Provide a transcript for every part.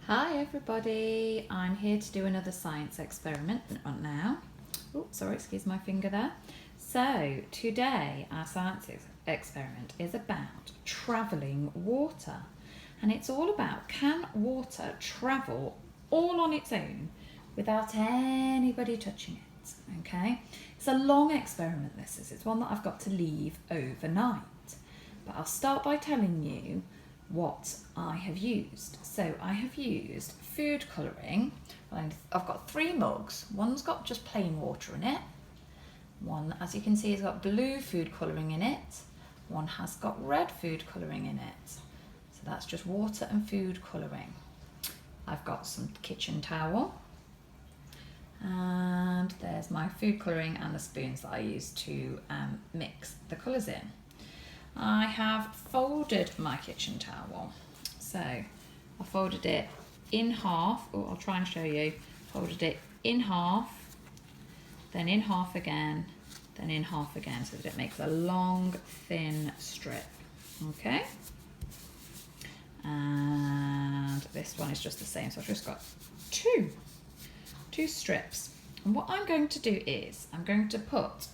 Hi everybody, I'm here to do another science experiment now. Oh, sorry, excuse my finger there. So today our science experiment is about travelling water, and it's all about, can water travel all on its own without anybody touching it? Okay, it's a long experiment this is, it's one that I've got to leave overnight, but I'll start by telling you what I have used. So I have used food colouring. I've got 3 mugs. One's got just plain water in it. One, as you can see, has got blue food colouring in it. One has got red food colouring in it. So that's just water and food colouring. I've got some kitchen towel. And there's my food colouring and the spoons that I use to mix the colours in. I have folded my kitchen towel. So I folded it in half. Oh, I'll try and show you. Folded it in half, then in half again, then in half again, so that it makes a long, thin strip. Okay. And this one is just the same. So I've just got two strips. And what I'm going to do is I'm going to put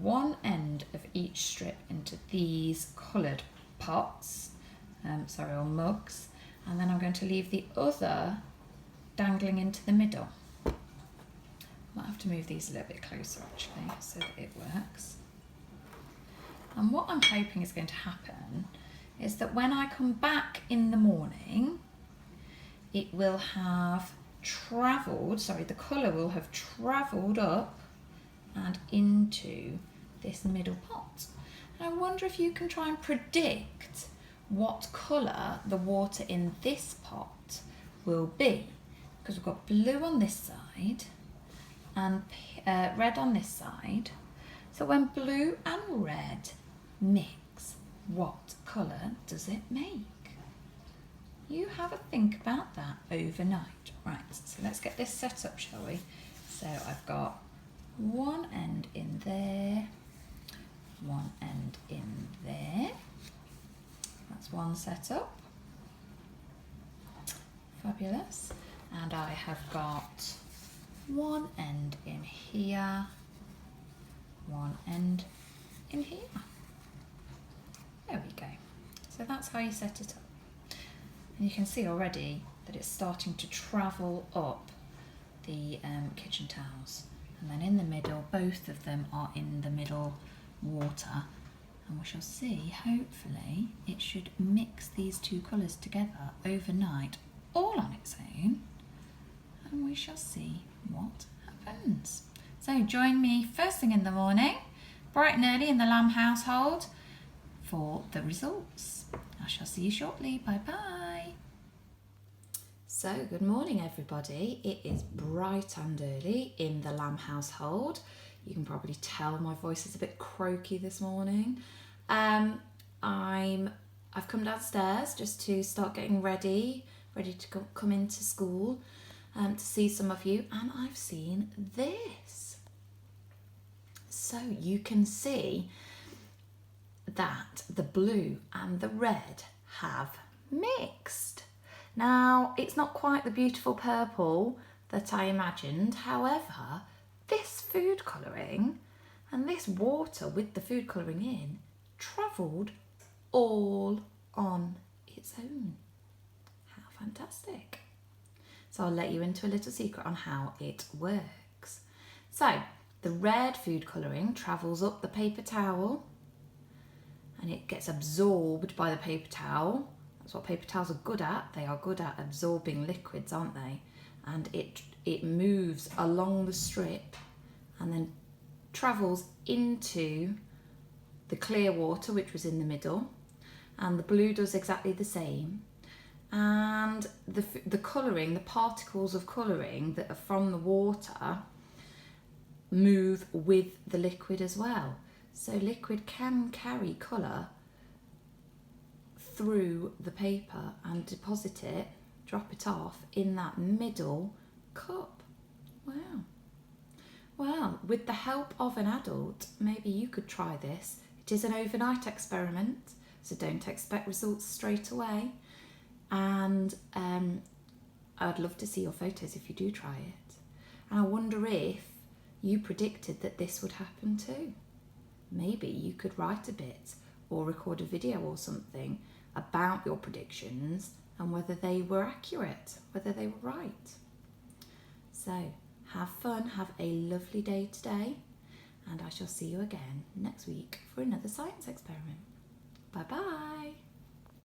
one end of each strip into these coloured pots, or mugs, and then I'm going to leave the other dangling into the middle. Might have to move these a little bit closer actually so that it works. And what I'm hoping is going to happen is that when I come back in the morning, it will have travelled, the colour will have travelled up and into this middle pot. And I wonder if you can try and predict what colour the water in this pot will be, because we've got blue on this side and red on this side. So when blue and red mix, what colour does it make? You have a think about that overnight. Right, so let's get this set up, shall we? So I've got one end in there, one end in there. That's one set up. Fabulous. And I have got one end in here, one end in here. There we go. So that's how you set it up. And you can see already that it's starting to travel up the kitchen towels. And then in the middle, both of them are in the middle water. And we shall see, hopefully, it should mix these two colours together overnight, all on its own. And we shall see what happens. So join me first thing in the morning, bright and early in the Lamb household, for the results. I shall see you shortly. Bye bye. So good morning everybody. It is bright and early in the Lamb household. You can probably tell my voice is a bit croaky this morning. I've come downstairs just to start getting ready to come into school to see some of you, and I've seen this. So you can see that the blue and the red have mixed. Now, it's not quite the beautiful purple that I imagined. However, this food colouring and this water with the food colouring in travelled all on its own. How fantastic. So I'll let you into a little secret on how it works. So the red food colouring travels up the paper towel and it gets absorbed by the paper towel. That's what paper towels are good at. They are good at absorbing liquids, aren't they? And it moves along the strip and then travels into the clear water, which was in the middle, and the blue does exactly the same. And the colouring, the particles of colouring that are from the water move with the liquid as well. So liquid can carry colour through the paper and deposit it, drop it off in that middle cup. Wow. Well, with the help of an adult, maybe you could try this. It is an overnight experiment, so don't expect results straight away. And I'd love to see your photos if you do try it. And I wonder if you predicted that this would happen too. Maybe you could write a bit or record a video or something about your predictions and whether they were accurate, whether they were right. So have fun, have a lovely day today, and I shall see you again next week for another science experiment. Bye bye.